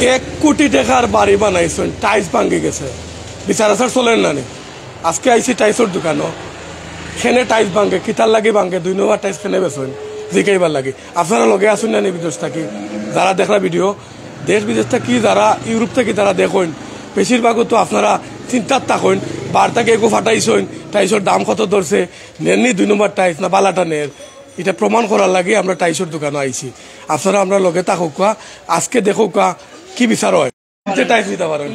1 কোটি টাকার বাড়ি বানাইছেন, টাইলস ভাঙে গেছে, বিচার আচার চলেন না। আজকে আইসি টাইলসের দোকানও, খেনে টাইলস ভাঙে, কিতার লাগে ভাঙে, 2 নম্বর টাইলস খেনে বেছেন জিকাইবার লাগে। আপনারা লগে আসুন না বিদেশ থাকি, যারা দেখলা ভিডিও দেশ বিদেশ থাকি, যারা ইউরোপ থেকে যারা দেখেন, বেশিরভাগও তো আপনারা চিন্তার থাকেন বার থেকে এগো ফাটাইছেন, টাইলসের দাম কত ধরছে, নেননি 2 নম্বর টাইলস না বালাটা নের, এটা প্রমাণ করার লাগে আমরা টাইলসের দোকানে আইছি। আপনারা আমরা লগে থাকুক, আজকে দেখুক কি বিচার হয়, টাইলস নিতে পারেন।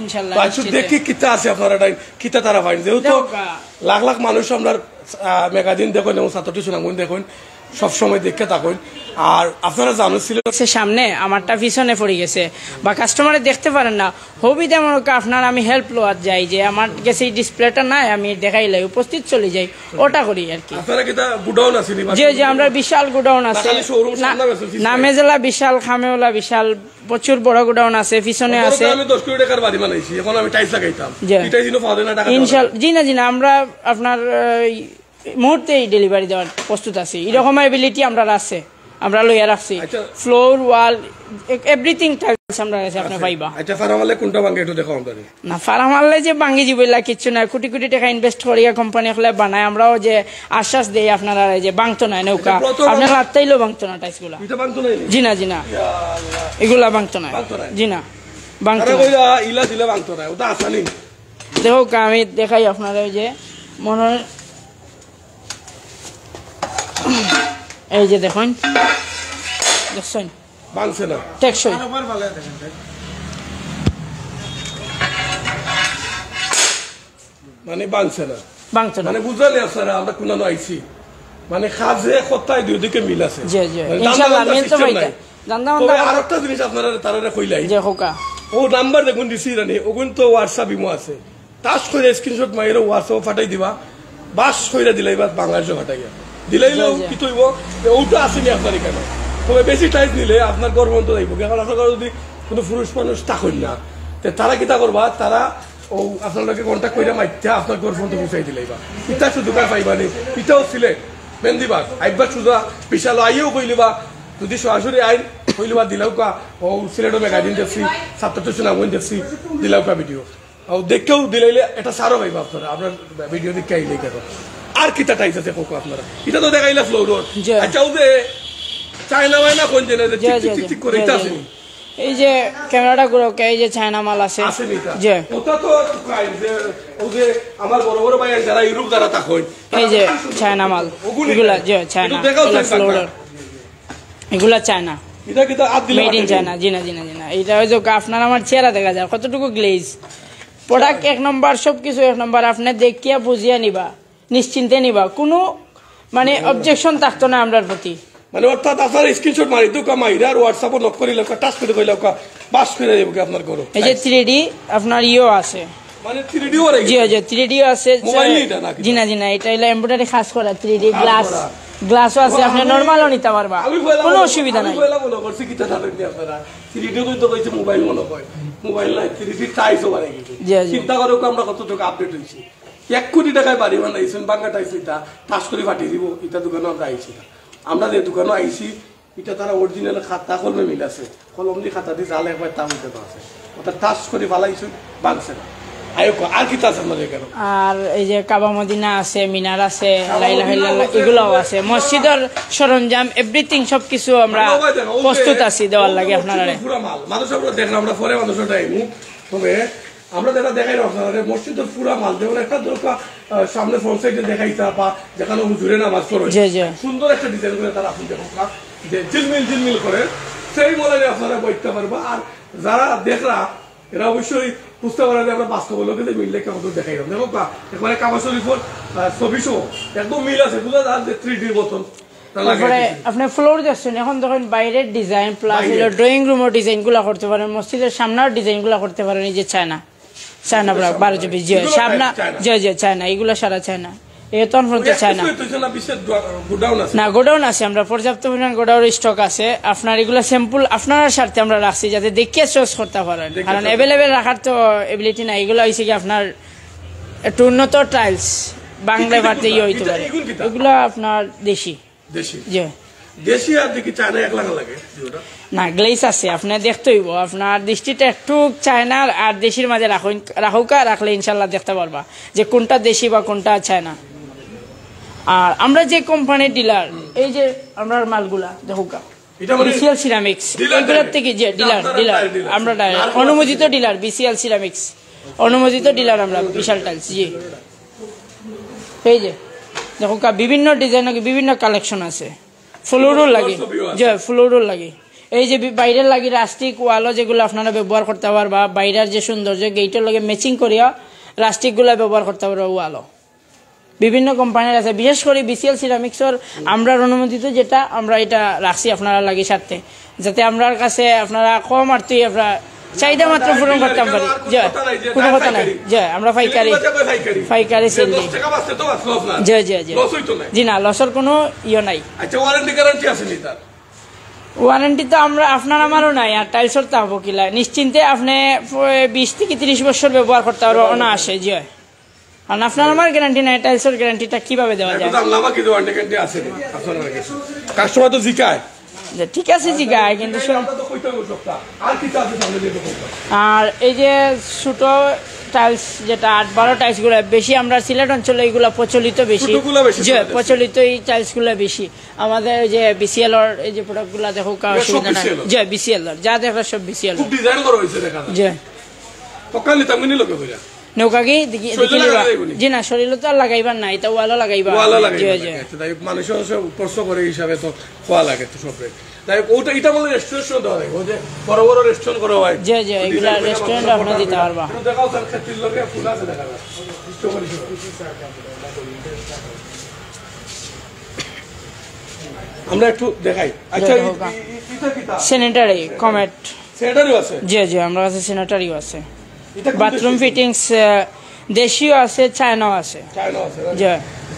দেখি কিতা আছে আপনারা কিতা তারা পাইন, যেহেতু লাখ লাখ মানুষ আমরা ম্যাগাজিন দেখুন এবং ছাত্রটি সুনামগঞ্জ দেখুন, সবসময় দেখে থাকুন। আর আপনারা জানো ছিল সামনে আমারটা পিছনে পড়ে গেছে বা কাস্টমারে দেখতে পারেন না, হবি তেমন আপনার আমি হেল্প লোয়ার যাই যে আমার কাছে এই ডিসপ্লেটা নাই, আমি দেখাইলাই উপস্থিত চলে যাই, ওটা করি আর কি। যে আমরা বিশাল গোডাউন আছে, নামেজেলা বিশাল, খামেওলা বিশাল, প্রচুর বড় গোডাউন আছে, পিছনে আছে। জি না আমরা আপনার মুহূর্তেই ডেলিভারি দেওয়ার প্রস্তুত আছি, এরকম এবিলিটি আমরা আছে, আমরা লইয়া রাখছি। ফ্লোর ওয়াল এভরিথিং টাইলস আমরা আছে, আপনি পাইবা। আচ্ছা ফারামালে কোনটা ভাঙে একটু দেখাও আমাদের। না ফারামালে যে ভাঙি যাবেলা কিছু না, কোটি কোটি টাকা ইনভেস্ট করিয়া কোম্পানি হলে বানায়, আমরাও যে আশ্বাস দেই আপনারা যে ভাঙতো না নৌকা, আপনার রাত্তাইলেও ভাঙতো না টাইলসগুলা। জি না এগুলা ভাঙতো না, জি না ভাঙতো না। দেখো আমি দেখাই আপনারা যে মনে এই যে দেখুন, দেখছেন ভাঙছে না, টেকসই মানে ভাঙছে না, ভাঙছে না, মানে বুঝালে আপনারা আমরা কোন আইছি, মানে খাজে কথায় দুই দিকে মিল আছে। জি ইনশাআল্লাহ মিল তো পাইতা। আর একটা জিনিস আপনারা তারা কইলাই যে হোকা ও নাম্বার দেখুন দিছি রানি, ওগুন তো হোয়াটসঅ্যাপ ইমো আছে, টাচ করে স্ক্রিনশট মাইরে হোয়াটসঅ্যাপ ফাটাই দিবা, বাস কইরা দিলাই বা বাংলাদেশে ফাটাইয়া দিলাইলেও কি তৈব ওটা আসেনি আপনার এখানে। তবে বেশি টাইম নিলে আপনার গর্বন্ত যাইব, কারণ আপনার যদি কোনো পুরুষ মানুষ থাকেন না, তারা কিতা করবা, তারা ও আপনার কন্ট্যাক্ট করে মাইতে আপনার গর্বন্ত পৌঁছাই দিলাইবা, ইটা শুধু কার পাইবা নি, ইটাও ছিলে মেন্দিবাগ আইবা শুধু বিশাল আইও কইলিবা, যদি সরাসরি আইন কইলিবা দিলাও কা, ও সিলেটও ম্যাগাজিন দেখছি, ছাত্রটি সুনামগঞ্জ দেখছি, দিলাও কা ভিডিও ও দেখেও দিলাইলে এটা সারও পাইবা আপনারা, আপনার ভিডিও দেখে আইলে কেন। আর কিতা টাইস আছে কোকো আপনারা, এটা তো দেখাইলা ফ্লোর রোড। আচ্ছা ও যে চায়না মাইনা কোন জেনে যে ঠিক করে এটা আছে, এই যে ক্যামেরাটা গুলো এই যে চায়না মাল আছে জি, ওটা তো যে ও যে আমার বড় বড় ভাই যারা ইউরোপ যারা থাকেন, এই যে চায়না মাল এগুলা যে চায়না ফ্লোর এগুলা চায়না, এটা কিতা আদ দিলে মেড ইন চায়না। জি না এটা ওই যে আপনার আমার চেহারা দেখা যায় কতটুকু গ্লেজ, প্রোডাক্ট 1 নম্বর, সবকিছু 1 নম্বর, আপনি দেখিয়া বুঝিয়া নিবা, নিশ্চিন্তে নিবা, কোনো মানে অবজেকশন থাকতো না আমরার প্রতি। মানে অর্থাৎ আপনার স্ক্রিনশট মারি তো কামাইরা আর হোয়াটসঅ্যাপে নক করি লোক টাচ করে কইলা কা পাস করে দেব আপনার ঘরে। এই যে 3D আপনার ইও আছে, মানে 3D ও আছে। জি3D আছে, মোবাইল এটা নাকি? জি না এটা হলো এমব্রয়ডারি খাস করা 3D গ্লাসও আছে, আপনি নরমালও নিতে পারবা, কোনো অসুবিধা নাই। আমি কইলা মনে করছি কিটা জানেন আপনারা 3D তো কইছে মোবাইল মনে হয়, মোবাইল নাই 3D টাইসও বানাই গেছে। চিন্তা করো আমরা কতটুকু আপডেট হইছি, 1 কোটি টাকায় বাড়ি বানাইছেন, বাংলা টাইস এটা টাচ করে ফাটিয়ে দিব, এটা দোকানে আমরা আইছি, আমরা যে দোকানে আইছি এটা তারা অরিজিনাল খাতা কলমে মিল আছে, কলম দিয়ে খাতা দিয়ে জাল একবার তা উঠে আছে, ওটা টাচ করে ফালাইছে ভাঙছে না। আর কি আছে আমাদের কেন, আর এই যে কাবা মদিনা আছে, মিনার আছে, লা ইলাহা ইল্লাল্লাহ এগুলোও আছে, মসজিদের সরঞ্জাম এভরিথিং সবকিছু আমরা প্রস্তুত আছি দেওয়ার লাগে আপনারা। পুরো মাল মানুষ আমরা দেখলাম, আমরা পরে মানুষের টাইমু, তবে আমরা যেটা দেখাই আপনারা মসজিদের পুরা মাল যেমন একটা দরকার সামনে ফ্রন্ট সাইডে দেখাইতা বা যেখানে হুজুরে নামাজ পড়ে সুন্দর একটা ডিজাইন করে তারা আপনি দেখুন যে ঝিলমিল করে সেই বলে আপনারা বইতে পারবা। আর যারা দেখরা এরা অবশ্যই বুঝতে পারে যে আমরা বাস্তব লোকে মিললে কেমন দেখাইলাম, দেখো এখানে কাবা শরীফের ছবিশো একদম মিল আছে, বুঝা যান যে 3D বোতল। তারপরে আপনি ফ্লোর যাচ্ছেন, এখন দেখুন বাইরের ডিজাইন প্লাস ড্রয়িং রুমের ডিজাইন গুলা করতে পারেন, মসজিদের সামনের ডিজাইন গুলা করতে পারেন, এই যে চায়না 12-24 জি সামনা জি চায়না, এগুলো সারা চায়না, এতন পর্যন্ত চায়না না গোডাউন আছে, আমরা পর্যাপ্ত পরিমাণ গোডাউন স্টক আছে আপনার, এগুলো স্যাম্পল আপনার স্বার্থে আমরা রাখছি যাতে দেখিয়ে চয়েস করতে পারেন, কারণ অ্যাভেলেবেল রাখার তো এবিলিটি নাই। এগুলো হয়েছে কি আপনার একটু উন্নত টাইলস বাংলায় ভারতে ইয়ে হইতে পারে, এগুলো আপনার দেশি জি দেশি আর দেখি চায়না এক লাগা লাগে ওটা না গ্লেস আছে আপনি দেখতে হইব আপনার দৃষ্টিটা একটু চায়নার আর দেশির মাঝে রাখুকা রাখলে ইনশাল্লাহ দেখতে পারবা যে কোনটা দেশি বা কোনটা চায়না। আর আমরা যে কোম্পানির ডিলার এই যে আমরা মালগুলা দেখুকা বিসিএল সিরামিক্স এগুলোর থেকে যে ডিলার আমরা অনুমোদিত ডিলার বিসিএল সিরামিক্স অনুমোদিত ডিলার আমরা বিশাল টাইলস জি। এই যে দেখো বিভিন্ন ডিজাইন বিভিন্ন কালেকশন আছে ফ্লোরও লাগে যে ফ্লোরও লাগে এই যে বাইরের লাগে রাস্টিক ওয়ালও যেগুলো আপনারা ব্যবহার করতে পারবা বাইরের যে সৌন্দর্য গেটের লগে ম্যাচিং করিয়া রাস্টিকগুলো ব্যবহার করতে পারবা ওয়ালও বিভিন্ন কোম্পানির আছে বিশেষ করে বিসিএল সিরামিক্সের আমরা অনুমোদিত যেটা আমরা এটা রাখছি আপনারা লাগে সাথে যাতে আমরার কাছে আপনারা কম আরতি আপনারা চাহিদা মাত্র পূরণ করতে পারি যে কোনো কথা নাই যে আমরা পাইকারি সেল দিই জি জি জি জি না লসের কোনো ইয়ে নাই। আচ্ছা ওয়ারেন্টি গ্যারান্টি আছে নি তার? ওয়ারেন্টি তো আমরা আপনার আমারও নাই আর টাইলসের তা হবো কিলা নিশ্চিন্তে আপনি 20 থেকে 30 বছর ব্যবহার করতে পারবো না আসে জি। আর আপনার আমার গ্যারান্টি নাই টাইলসের গ্যারান্টিটা কিভাবে দেওয়া যায়? কাস্টমার তো জিকায় ঠিক আছে জিগায় কিন্তু আর এই যে ছোট টাইলস যেটা 8-12 টাইলস গুলো বেশি আমরা সিলেট অঞ্চলে এইগুলো প্রচলিত বেশি প্রচলিত এই টাইলস গুলো বেশি আমাদের যে বিসিএল এর এই যে প্রোডাক্ট গুলা দেখো অসুবিধা নাই যে বিসিএল যা দেখা সব বিসিএল খুব ডিজাইন করা হয়েছে দেখা যে পকালি তামনি লোকে কইরা নৌকাকে দেখি জি না শরীর তো আর লাগাইবার নাই এটা ওয়ালও লাগাইবা তাই মানুষ স্পর্শ করে হিসাবে তো খোয়া লাগে তো সব তাই ওটা এটা বলে রেস্টুরেন্ট দেওয়া হয় ওই যে বড় বড় রেস্টুরেন্ট করা হয় জি জি এগুলা রেস্টুরেন্ট আপনারা দিতে পারবা দেখাও স্যার ক্ষেত্রে লোকে ফুল আছে দেখা যায় আমরা একটু দেখাই। আচ্ছা এটা কিটা স্যানিটারি কমেট স্যানিটারিও আছে জি জি আমার কাছে স্যানিটারিও আছে বাথরুম ফিটিংস দেশীয় আছে চায়নাও আছে জি।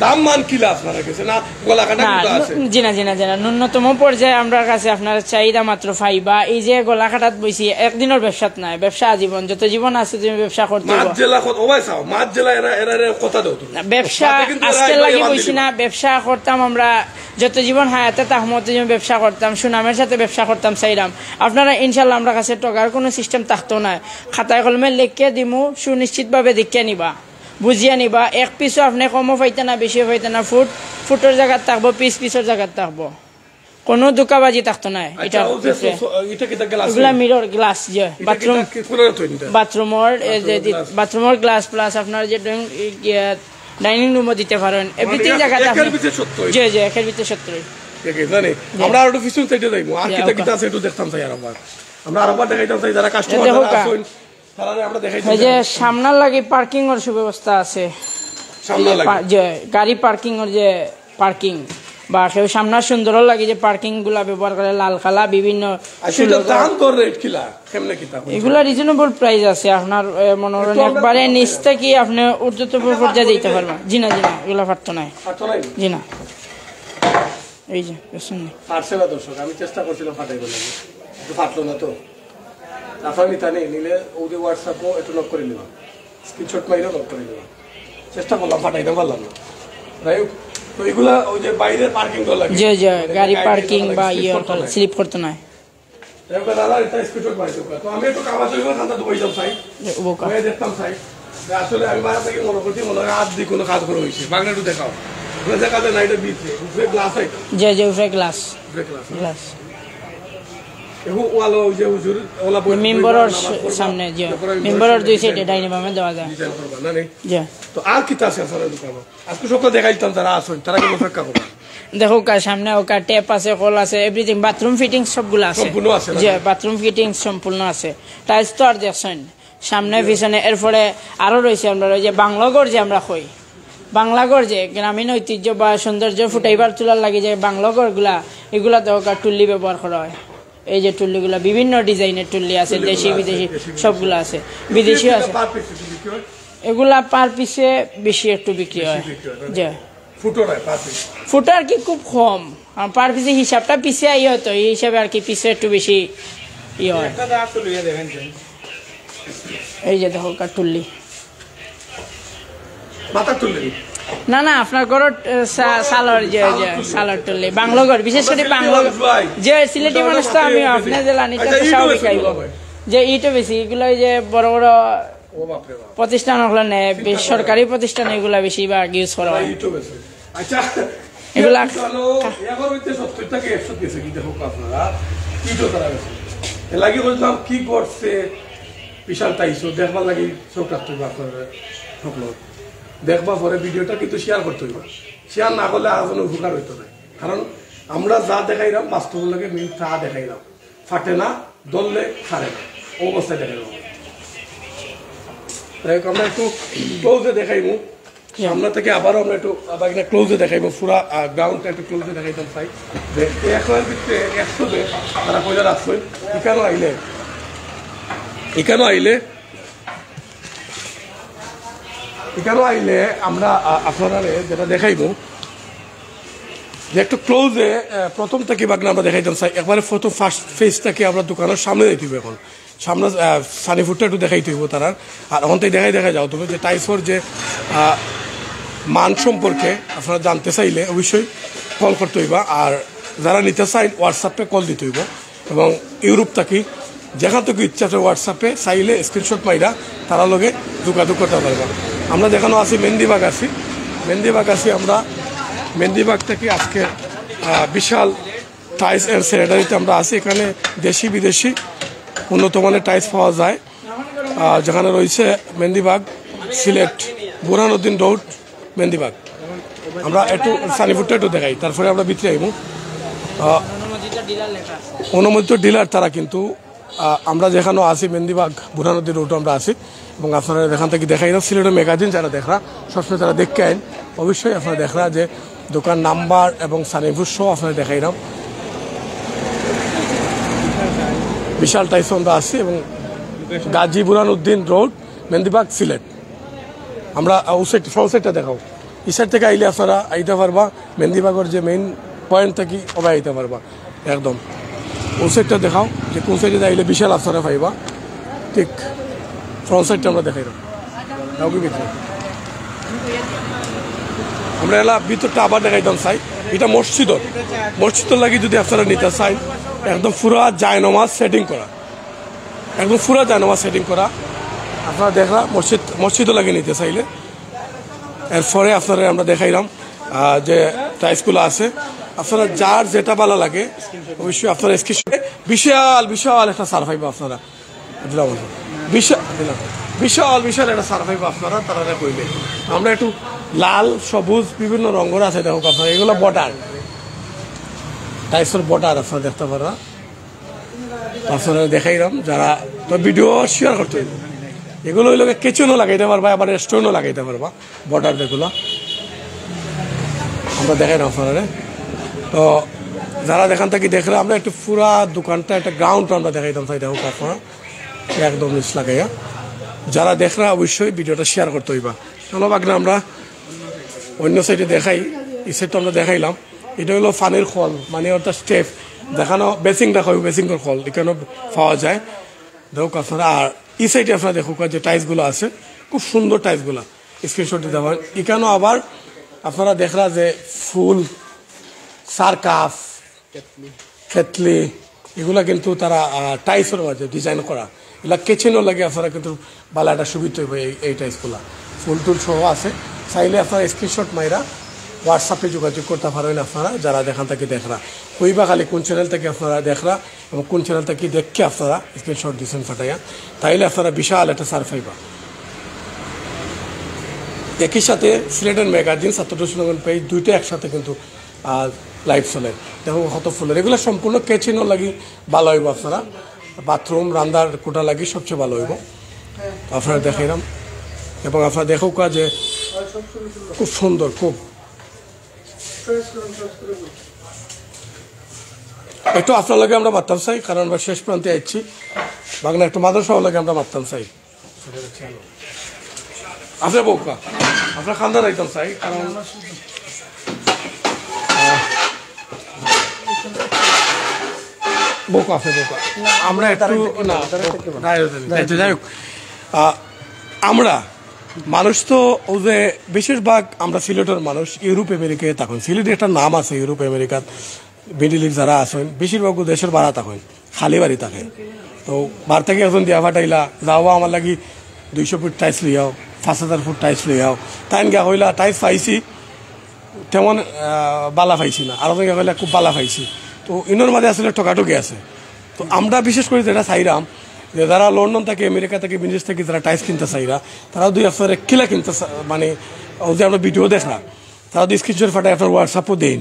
দাম মান কি আপনার কাছে না গলা কাটা আছে? জি না জি না জি না ন্যূনতম পর্যায়ে আমরা কাছে আপনার চাহিদা মাত্র পাইবা এই যে গলা কাটাত বইছি একদিনের ব্যবসাত নাই ব্যবসা আজীবন যত জীবন আছে তুমি ব্যবসা করতে মাছ জেলা কত ওবাই চাও মাছ জেলা এরা কথা দাও তো ব্যবসা আজকে লাগি বইছি না ব্যবসা করতাম আমরা যত জীবন হায়াতে তাহমতে ব্যবসা করতাম সুনামের সাথে ব্যবসা করতাম চাইলাম আপনারা ইনশাল্লাহ আমরা কাছে টাকার কোনো সিস্টেম থাকতো না খাতায় কলমে লিখে দিমু সুনিশ্চিতভাবে দেখে নিবা বুঝিয়া নিবা এক পিসও আপনি কমও পাইতে না বেশিও পাইতে না ফুটের জায়গাত থাকবো পিসের জায়গাত থাকবো কোনো দোকাবাজি থাকতো না এটা এগুলা মিরর গ্লাস যে বাথরুমের গ্লাস প্লাস আপনার যে ডাইনিং রুমও দিতে পারেন এভরিথিং জায়গাতে জি জি একের ভিতরে 70 আমরা আরো পিছন সাইডে যাইবো আর কিটা কিটা আছে একটু দেখতাম চাই আমরা আরবার দেখাইতাম চাই যারা কাস্টমার আছেন এই যে সামনার লাগে পার্কিং এর সুব্যবস্থা আছে যে গাড়ি পার্কিং এর যে পার্কিং বা কেউ সামনার সুন্দর লাগে যে পার্কিং গুলা ব্যবহার করে লাল কালা বিভিন্ন এগুলা রিজনেবল প্রাইস আছে আপনার মনোরঞ্জন একবারে নিচ থেকে আপনি ঊর্ধ্বতন পর্যায়ে দিতে পারবেন জি না এগুলা পারতো না জি না এই যে আমি চেষ্টা করছিলাম ফাটাই বলে ফাটলো না তো আপনার নিতা নেই নিলে ওদের হোয়াটসঅ্যাপও একটু লক করে নেবা স্ক্রিনশট মাইরেও লক করে নেবা চেষ্টা করলাম ফাটাইতে পারলাম না তাই তো এগুলা ওই যে বাইরের পার্কিং তো লাগে জি জি গাড়ি পার্কিং বা ইয়ে স্লিপ করতে না দাদা এটা স্ক্রিনশট মাইরে তো আমি একটু কাগজ হইব না তো বইতাম চাই আমি দেখতাম চাই আসলে আমি বাইরে থেকে মনে করছি মনে হয় আজ দিয়ে কোনো কাজ করা হয়েছে বাংলা একটু দেখাও দেখাতে না এটা দিচ্ছে উপরে গ্লাস আছে জি জি উপরে গ্লাস মেম্বারের সামনে যে মেম্বারের দুই সাইডে ডাইনিং রুমে দেওয়া যায় জি তো আর কি আছে আসলে দোকানে আজকে সকালে দেখাইতাম তারা আসেন তারা কি অপেক্ষা করবে দেখো কা সামনে ওকা ট্যাপ আছে কল আছে এভরিথিং বাথরুম ফিটিং সবগুলো আছে সম্পূর্ণ আছে জি বাথরুম ফিটিং সম্পূর্ণ আছে টাইলস তো আর দেখছেন সামনে পিছনে এরপরে আরো রয়েছে আমরা ওই যে বাংলাগড় যে আমরা কই বাংলাগড় যে গ্রামীণ ঐতিহ্য বা সৌন্দর্য ফুটাইবার তোলার লাগে যে বাংলাগড় গুলা এগুলা তো টুল্লি ব্যবহার করা হয় এই যে টুল্লিগুলা বিভিন্ন ডিজাইনের টুল্লি আছে দেশি বিদেশি সবগুলো আছে বিদেশিও আছে এগুলা পার পিসে বেশি একটু বিক্রি হয় যে ফুটার কি খুব কম পার পিসে হিসাবটা পিসে ইয়ে হতো এই হিসাবে আর কি পিসে একটু বেশি ইয়ে হয় এই যে দেখো টুল্লি না না আপনার ঘর সালোয়ার যে সালোয়ার টলে বাংলো ঘর বিশেষ করে বাংলো যে সিলেটি মানুষ তো আমি আপনি যে লানিটা তো সব খাইব যে ইটো বেশি এগুলো যে বড় বড় প্রতিষ্ঠান হলো নেয় সরকারি প্রতিষ্ঠান এগুলা বেশি বা ইউজ করা হয় আচ্ছা এগুলা এখন হইতে 70 থেকে 100 গেছে কি দেখো আপনারা ইটো তারা গেছে এ লাগি বলতাম কি করছে বিশাল টাইসো দেখবার লাগি চোখ রাখতে হবে আপনারা সকল দেখবা পরে ভিডিওটা কিন্তু শেয়ার করতে হইব শেয়ার না করলে আর কোনো উপকার হইতো না কারণ আমরা যা দেখাইলাম বাস্তব লাগে মেন তা দেখাইলাম ফাটে না দললে ছাড়ে না অবস্থায় দেখাইলাম আমরা একটু ক্লোজে দেখাইবো সামনে থেকে আবারও আমরা একটু আবার ক্লোজে দেখাইবো পুরা গ্রাউন্ডটা একটু ক্লোজে দেখাইতাম চাই যে এখন ভিতরে 100 যে তারা কইলা রাখছেন এখানেও আইলে আমরা আপনারা যেটা দেখাইবো যে একটু ক্লোজে প্রথম থেকে বাগনা আমরা দেখাইতাম চাই একবারে প্রথম ফার্স্ট ফেজটাকে আমরা দোকানের সামনে দিতে হবে এখন সামনে সানিফুডটা একটু দেখাইতে হইব তারা আর এখন থেকে দেখা যাও তুমি যে টাইসোর যে মান সম্পর্কে আপনারা জানতে চাইলে অবশ্যই কল করতে হইবা আর যারা নিতে চাই হোয়াটসঅ্যাপে কল দিতে হইব এবং ইউরোপ থাকি যেখান থেকে ইচ্ছা আছে হোয়াটসঅ্যাপে চাইলে স্ক্রিনশট মাইরা তারা লগে যোগাযোগ করতে পারবা আমরা যেখানে আছি মেহেন্দিবাগ আছি আমরা মেহেন্দিবাগ থেকে আজকে বিশাল টাইস অ্যান্ড স্যানিটারিতে আমরা আছি এখানে দেশি বিদেশি উন্নত মানের টাইস পাওয়া যায় যেখানে রয়েছে মেহেন্দিবাগ সিলেট বুরহানুদ্দিন রোড মেহেন্দিবাগ আমরা একটু সানিফুডটা একটু দেখাই তারপরে আমরা ভিতরে আইব অনুমোদিত ডিলার তারা কিন্তু আমরা যেখানে আছি মেহেন্দিবাগ বুরহানুদ্দিন রোড আমরা আছি এবং আপনারা এখান থেকে দেখাই না সিলেটের ম্যাগাজিন যারা দেখরা সবসময় তারা দেখতে আইন অবশ্যই আপনারা দেখরা যে দোকান নাম্বার এবং সানিফুড সহ আপনারা দেখাইলাম বিশাল টাইস আমরা আছি এবং গাজী বুরহানুদ্দিন রোড মেহেন্দিবাগ সিলেট আমরা ফ্রন্ট সাইডটা দেখাও এই সাইড থেকে আইলে আপনারা আইতে পারবা মেহেন্দিবাগের যে মেইন পয়েন্ট থেকে ওভাবে আইতে পারবা একদম ও সাইডটা দেখাও যে কোন সাইডে আইলে বিশাল আপনারা পাইবা ঠিক ফ্রন্ট সাইডটা আমরা দেখাই দাও কি ভিতরে আমরা এলা ভিতরটা আবার দেখাইতাম চাই এটা মসজিদের লাগি যদি আপনারা নিতে চাই একদম পুরা জায়নামাজ সেটিং করা আপনারা দেখলা মসজিদও লাগিয়ে নিতে চাইলে এরপরে আপনারা আমরা দেখাইলাম যে টাইসগুলো আছে আপনারা যার যেটা ভালো লাগে অবশ্যই আপনারা স্ক্রিনশটে বিশাল একটা সার পাইব আপনারা দিলাম বিশাল একটা সার পাইব আপনারা তারা কইলে আমরা একটু লাল সবুজ বিভিন্ন রঙের আছে দেখো আপনারা এগুলো বর্ডার টাইসের বর্ডার আপনারা দেখতে পারা আপনারা দেখাইলাম যারা তো ভিডিও শেয়ার করতে হইব এগুলো ওই লোকে কিচেনও লাগাইতে পারবা আবার রেস্টুরেন্টও লাগাইতে পারবা বর্ডার যেগুলো আমরা দেখাইলাম আপনারা তো যারা দেখান থাকি দেখলে আমরা একটু পুরা দোকানটা একটা গ্রাউন্ড আমরা দেখাইতাম চাই দেখো আপনারা একদম নিচ লাগাইয়া যারা দেখরা অবশ্যই ভিডিওটা শেয়ার করতে হইবা চলো বাগনা আমরা অন্য সাইডে দেখাই এই সাইডটা আমরা দেখাইলাম এটা হলো পানির খল মানে অর্থাৎ স্টেপ দেখানো বেসিং দেখাই বেসিংয়ের খল এখানেও পাওয়া যায় দেখো আপনারা আর এই সাইডে আপনারা দেখো যে টাইলসগুলো আছে খুব সুন্দর টাইলসগুলো স্ক্রিনশট দিতে পারেন এখানেও আবার আপনারা দেখরা যে ফুল সার্কাস কেতলি এগুলা কিন্তু তারা টাইলসের মাঝে ডিজাইন করা এগুলা কিচেনও লাগে আপনারা কিন্তু ভালো একটা সুবিধা হইবে এই টাইলসগুলা ফুল টুল সহ আছে চাইলে আপনারা স্ক্রিনশট মাইরা হোয়াটসঅ্যাপে যোগাযোগ করতে পারেন আপনারা যারা দেখান থেকে দেখরা কইবা খালি কোন চ্যানেল থেকে আপনারা দেখরা এবং কোন চ্যানেল থেকে দেখে আপনারা স্ক্রিনশট দিচ্ছেন ফাটাইয়া তাইলে আপনারা বিশাল একটা সার পাইবা একই সাথে সিলেটের ম্যাগাজিন ৭৭ পেজ দুইটা একসাথে কিন্তু লাইভ চলে দেখো কত ফুলের এগুলো সম্পূর্ণ কিচেনও লাগি ভালো হইব আপনারা বাথরুম রান্নার কোটা লাগি সবচেয়ে ভালো হইব আপনারা দেখাইলাম এবং আপনারা দেখো যে খুব সুন্দর খুব একটু আপনার লাগে আমরা মারতাম চাই কারণ আমরা শেষ প্রান্তে আসছি বাংলা একটু মাদ্রাসাও লাগে আমরা মারতাম চাই আপনার বউকা আপনার খান্দার আইতাম চাই কারণ বোকা আছে বোকা আমরা একটু না যাই হোক আমরা মানুষ তো ও যে বেশিরভাগ আমরা সিলেটের মানুষ ইউরোপ আমেরিকায় থাকুন, সিলেটে একটা নাম আছে ইউরোপ আমেরিকাত মিডিল ইস্ট যারা আছেন বেশিরভাগ দেশের বাড়া থাকেন, খালি বাড়ি থাকে। তো বার থেকে এখন দিয়া ফাটাইলা যাওয়া আমার লাগি 200 ফুট টাইস লইয়াও, 5000 ফুট টাইস লইয়াও, তাই গা হইলা টাইস পাইছি তেমন বালা পাইছি না, আরো গিয়া হইলা খুব বালা পাইছি। তো ইনোর মাঝে আসলে ঠকাঠকি আছে। তো আমরা বিশেষ করে যেটা চাইরাম যে যারা লন্ডন থেকে আমেরিকা থেকে বিদেশ থেকে যারা টাইস কিনতে চাইরা তারা দুই আপনার কিলা কিনতে মানে যে আমরা ভিডিও দেখলাম তারা দুই স্ক্রিনশট ফাটাই আপনার হোয়াটসঅ্যাপও দেন,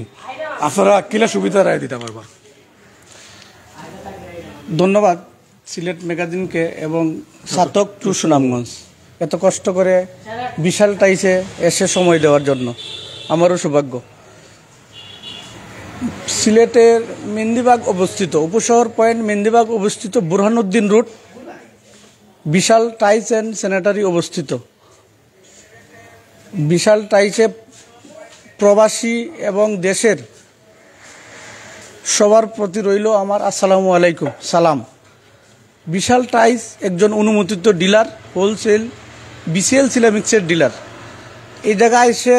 আপনারা কিলা সুবিধা রায় দিতে পারবা। ধন্যবাদ সিলেট ম্যাগাজিনকে এবং সাতক টু সুনামগঞ্জ এত কষ্ট করে বিশাল টাইসে এসে সময় দেওয়ার জন্য। আমারও সৌভাগ্য। সিলেটের মেহেন্দিবাগ অবস্থিত, উপশহর পয়েন্ট মেহেন্দিবাগ অবস্থিত, Burhanuddin road, Bishal tiles and sanitary অবস্থিত। বিশাল টাইসে প্রবাসী এবং দেশের সবার প্রতি রইল আমার আসসালামু আলাইকুম সালাম। বিশাল টাইস একজন অনুমোদিত ডিলার, হোলসেল বিসিএল সিরামিক্সের ডিলার। এই জায়গায় এসে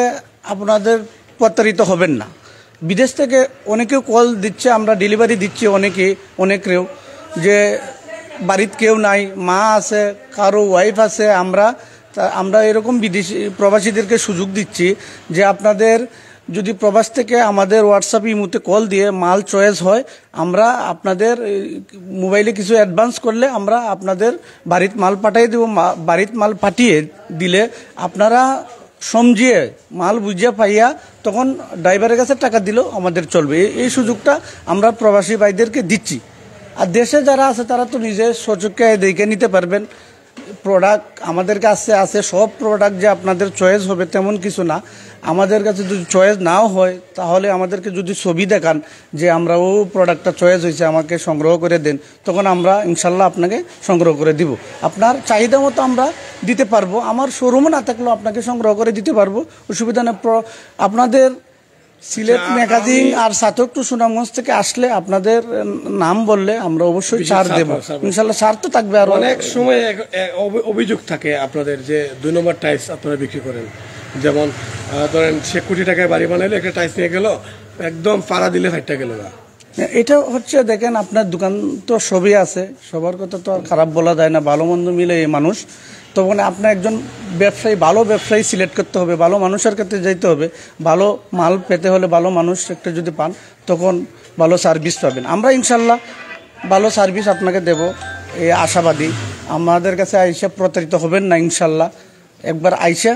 আপনাদের প্রতারিত হবেন না। বিদেশ থেকে অনেকেও কল দিচ্ছে, আমরা ডেলিভারি দিচ্ছি অনেকেও যে বাড়িতে কেউ নাই, মা আছে, কারো ওয়াইফ আছে, আমরা এরকম বিদেশি প্রবাসীদেরকে সুযোগ দিচ্ছি যে আপনাদের যদি প্রবাস থেকে আমাদের হোয়াটসঅ্যাপ ইমুতে কল দিয়ে মাল চয়েস হয়, আমরা আপনাদের মোবাইলে কিছু অ্যাডভান্স করলে আমরা আপনাদের বাড়িতে মাল পাঠিয়ে দেব। বাড়িতে মাল পাঠিয়ে দিলে আপনারা সমঝিয়ে মাল বুঝিয়ে পাইয়া তখন ড্রাইভারের কাছে টাকা দিলেও আমাদের চলবে। এই সুযোগটা আমরা প্রবাসী ভাইদেরকে দিচ্ছি। আর দেশে যারা আছে তারা তো নিজে সচক্ষে দেখে নিতে পারবেন। প্রোডাক্ট আমাদের কাছে আছে, সব প্রোডাক্ট যে আপনাদের চয়েস হবে তেমন কিছু না। আমাদের কাছে যদি চয়েস নাও হয় তাহলে আমাদেরকে যদি ছবি দেখান যে আমরা ও প্রোডাক্টটা চয়েস হয়েছে আমাকে সংগ্রহ করে দেন, তখন আমরা ইনশাল্লাহ আপনাকে সংগ্রহ করে দিব। আপনার চাহিদা মতো আমরা দিতে পারবো। আমার শোরুমও না থাকলেও আপনাকে সংগ্রহ করে দিতে পারবো, অসুবিধা নেই। আপনাদের সিলেট ম্যাগাজিন আর সাতক টু সুনামগঞ্জ থেকে আসলে আপনাদের নাম বললে আমরা অবশ্যই ছাড় দেবো ইনশাল্লাহ। ছাড় তো থাকবে। আর অনেক সময় অভিযোগ থাকে আপনাদের যে 2 নম্বর টাইলস আপনারা বিক্রি করেন, যেমন ধরেন 1 কোটি টাকায় বাড়ি বানাইলে একটা টাইলস নিয়ে গেল, একদম পাড়া দিলে ফাইটটা গেল না। এটা হচ্ছে দেখেন আপনার দোকান তো সবই আছে, সবার কথা তো আর খারাপ বলা যায় না, ভালো মন্দ মিলে এই মানুষ। তখন আপনার একজন ব্যবসায়ী, ভালো ব্যবসায়ী সিলেক্ট করতে হবে, ভালো মানুষের ক্ষেত্রে যেতে হবে। ভালো মাল পেতে হলে ভালো মানুষ একটা যদি পান তখন ভালো সার্ভিস পাবেন। আমরা ইনশাল্লাহ ভালো সার্ভিস আপনাকে দেব, এই আশাবাদী। আমাদের কাছে আইসা প্রতারিত হবেন না ইনশাল্লাহ। একবার আইসা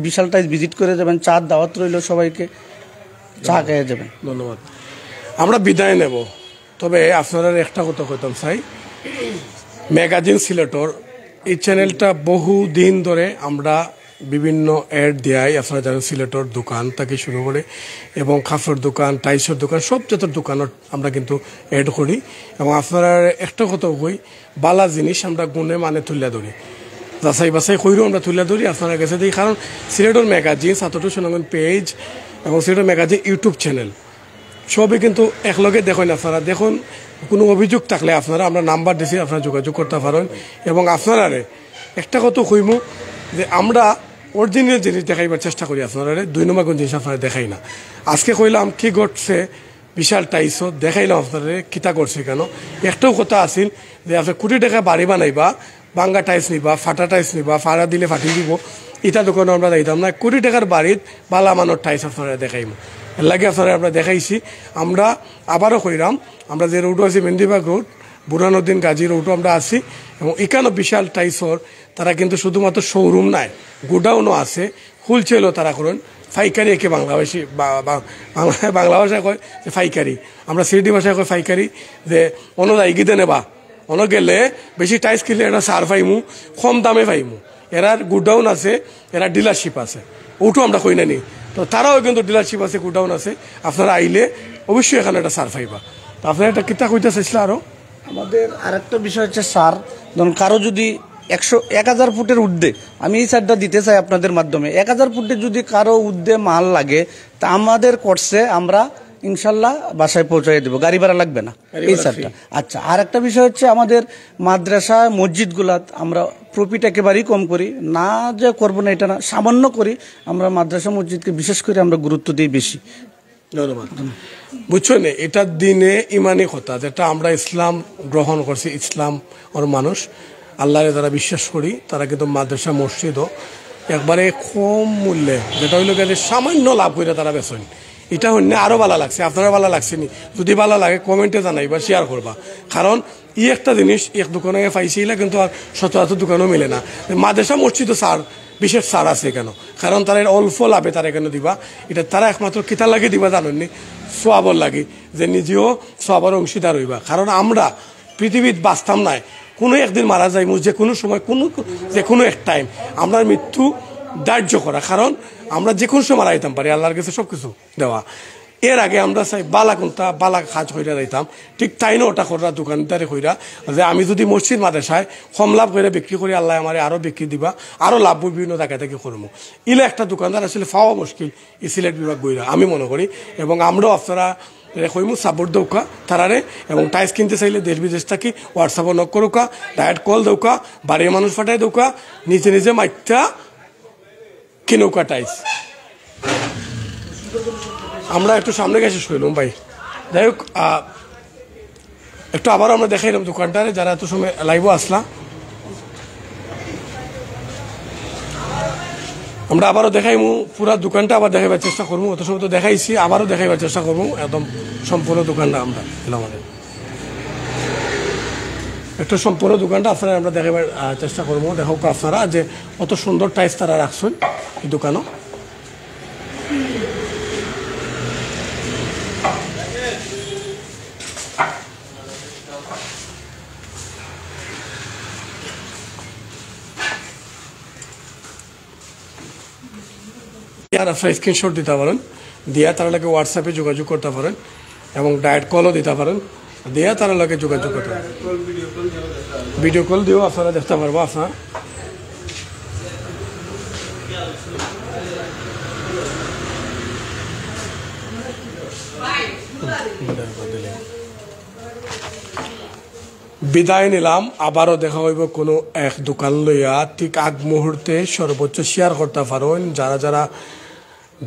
বিশাল টাইস ভিজিট করে যাবেন। চা দাওয়াত রইল, সবাইকে চা খেয়ে যাবেন। ধন্যবাদ। আমরা বিদায় নেব, তবে আপনারা একটা কথা কইতাম চাই, ম্যাগাজিন সিলেটর এই চ্যানেলটা বহু দিন ধরে আমরা বিভিন্ন অ্যাড দেয়। আপনারা জানেন সিলেটর দোকান থেকে শুরু করে এবং কাপড়ের দোকান, টাইসের দোকান, সব জাতের দোকানত আমরা কিন্তু অ্যাড করি। এবং আপনারা একটা কথা কই, বালা জিনিস আমরা গুণে মানে তুলে ধরি, যাচাই বাছাই কইরেও আমরা তুলে ধরি আপনার কাছে দিই। কারণ সিলেটর ম্যাগাজিন, সাতক টু সুনামগঞ্জ পেজ এবং সিলেটর ম্যাগাজিন ইউটিউব চ্যানেল সবই কিন্তু একলগে দেখেন। আপনারা দেখুন, কোনো অভিযোগ থাকলে আপনারা আমরা নাম্বার দিছি, আপনারা যোগাযোগ করতে পারেন। এবং আপনারা একটা কথা কইমু যে আমরা অরিজিনাল জিনিস দেখাইবার চেষ্টা করি, আপনারা 2 নম্বর কোন জিনিস আপনারা দেখাই না। আজকে কইলাম কি ঘটছে বিশাল টাইসও দেখাইলাম আপনারা কিতা করছে কেন। একটাও কথা আছিল যে আপনার 1 কোটি টাকা বাড়ি বানাইবা, ভাঙ্গা টাইস নিবা, ফাটা টাইস নিবা, ফাড়া দিলে ফাটি দিব, এটা দোকানে আমরা যাইতাম না। 1 কোটি টাকার বাড়িত বালা মানোর টাইস আপনারা দেখাইমু, এর লাগে আপনারা আমরা দেখাইছি। আমরা আবারও কইরাম, আমরা যে রোডও আছি মেহেন্দিবাগ রোড, বুরহানুদ্দিন গাজী রোডও আমরা আছি। এবং এখানেও বিশাল টাইসর তারা কিন্তু শুধুমাত্র শোরুম নাই, গোডাউনও আছে, হোলসেলও তারা করেন। ফাইকারি একে বাংলাভাষী বাংলা ভাষায় কয় যে ফাইকারি, আমরা সিলেটি ভাষায় কয় ফাইকারি। যে অনুযায়ী গিতে নেবা, অন্য গেলে বেশি টাইস কিনলে এটা সার পাইমু, কম দামে পাইমু। এরার গোডাউন আছে, এরা ডিলারশিপ আছে, ওটো আমরা কই না নি। তো তারাও কিন্তু ডিলারশিপ আছে, গোডাউন আছে। আপনারা আইলে অবশ্যই এখানে একটা সার পাইবা। তো আপনারা একটা কিতা কইতে চাইছিল আরও। আমাদের আরেকটা বিষয় হচ্ছে সার, ধরুন কারো যদি 1000 ফুটের ঊর্ধ্বে, আমি এই সারটা দিতে চাই আপনাদের মাধ্যমে, 1000 ফুটে যদি কারো ঊর্ধ্বে মাল লাগে তা আমাদের কোর্সে আমরা ইনশাল্লাহ বাসায় পৌঁছাই দেবো, গাড়ি ভাড়া লাগবে না এই স্যারটা। আচ্ছা, আর একটা বিষয় হচ্ছে আমাদের মাদ্রাসা মসজিদগুলাত আমরা প্রফিট একেবারেই কম করি, না যে করবো না এটা না, সামান্য করি। আমরা মাদ্রাসা মসজিদকে বিশেষ করে আমরা গুরুত্ব দিই বেশি। ধন্যবাদ। বুঝছো না, এটা দিনে ইমানি কথা, যেটা আমরা ইসলাম গ্রহণ করছি, ইসলাম ওর মানুষ আল্লাহরে যারা বিশ্বাস করি তারা কিন্তু মাদ্রাসা মসজিদও একবারে কম মূল্যে, যেটা হইলো গেলে সামান্য লাভ করে তারা বেছেন। এটা হইলে আরও ভালো লাগছে, আপনারা ভালো লাগছে নি? যদি ভালো লাগে কমেন্টে জানাইবা, শেয়ার করবা। কারণ একটা জিনিস এক দোকানে পাইছিলা কিন্তু আর সচরাচর দোকানেও মিলে না। মাদ্রাসা মসজিদও বিশেষ ছাড় আছে কেন? কারণ তারা অল্প লাভে তারা এখানে দিবা। এটা তারা একমাত্র কিতা লাগে দিবা জানেননি? সোয়াবর লাগে, যে নিজেও সোয়াবর অংশীদার হইবা। কারণ আমরা পৃথিবীত বাঁচতাম নাই, কোনো একদিন মারা যাই, যে কোনো সময় যে কোনো এক টাইম আমরা মৃত্যু ধার্য করা, কারণ আমরা যে কোনো সময় মারা যেতাম পারি, আল্লাহর কাছে সব কিছু দেওয়া। এর আগে আমরা চাই বালা কোনটা বালা কাজ কইরা যাইতাম, ঠিক তাই না ওটা করা দোকানদারে কইরা, যে আমি যদি মসজিদ মাদ্রাসায় কম লাভ করে বিক্রি করি, আল্লাহ আমার আরও বিক্রি দিবা, আরও লাভ বিভিন্ন জায়গা থেকে করবো। ইলে একটা দোকানদার আসলে পাওয়া মুশকিল এই সিলেট বিভাগ বইরা, আমি মনে করি। এবং আমরাও আপনারা কইমু সাপোর্ট দৌকা তারারে, এবং টাইস কিনতে চাইলে দেশ বিদেশ থাকি হোয়াটসঅ্যাপে নক করুকা, ডাইরেক্ট কল দৌকা, বাড়ির মানুষ ফাটাই দৌকা, নিজে নিজে মাইটা কিনৌকা টাইস। আমরা একটু সামনে গেছে শুনলাম ভাই। যাই হোক, একটু আবারও আমরা দেখাইলাম দোকানটারে, যারা এত সময় লাইভও আসলাম। আমরা আবারও দেখাইমু পুরা দোকানটা, আবার দেখাইবার চেষ্টা করবো। অত সময় তো দেখাইছি, আবারও দেখাইবার চেষ্টা করবো একদম সম্পূর্ণ দোকানটা। আমরা আমাদের একটু সম্পূর্ণ দোকানটা আপনারা আমরা দেখাইবার চেষ্টা করবো। দেখো আপনারা যে কত সুন্দর টাইস তারা রাখছেন এই দোকানও। আর আপনারা স্ক্রিনশট দিতে পারেন, দিয়া তারা লাগে হোয়াটসঅ্যাপে যোগাযোগ করতে পারেন, এবং ডাইরেক্ট কলও দিতে পারেন, দিয়া তারা লাগে যোগাযোগ করতে পারেন। ভিডিও কল দিয়েও আপনারা দেখতে পারবো। আপনার বিদায় নিলাম, আবারও দেখা হইব কোনো এক দোকান লইয়া। ঠিক আগ মুহূর্তে সর্বোচ্চ শেয়ার করতে পারেন যারা যারা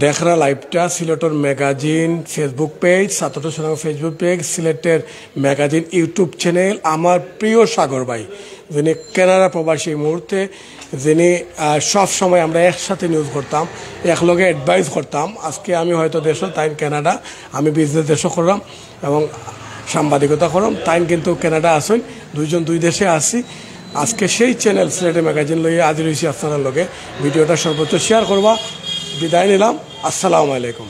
দেখরা লাইভটা। সিলেটের ম্যাগাজিন ফেসবুক পেজ, ছাত্র সোনাং ফেসবুক পেজ, সিলেটের ম্যাগাজিন ইউটিউব চ্যানেল। আমার প্রিয় সাগর ভাই, যিনি কানাডা প্রবাসী এই মুহূর্তে, যিনি সব সময় আমরা একসাথে নিউজ করতাম, একলগে অ্যাডভাইস করতাম। আজকে আমি হয়তো দেশও, তাই কানাডা, আমি বিজনেস দেশও করলাম এবং সাংবাদিকতা করলাম, তাই কিন্তু কানাডা আসেন, দুইজন দুই দেশে আসি। আজকে সেই চ্যানেল সিলেটের ম্যাগাজিন লইয়ে হাজির হয়েছি আপনার লগে। ভিডিওটা সর্বোচ্চ শেয়ার করবা। বিদায় নিলাম, আসসালামু আলাইকুম।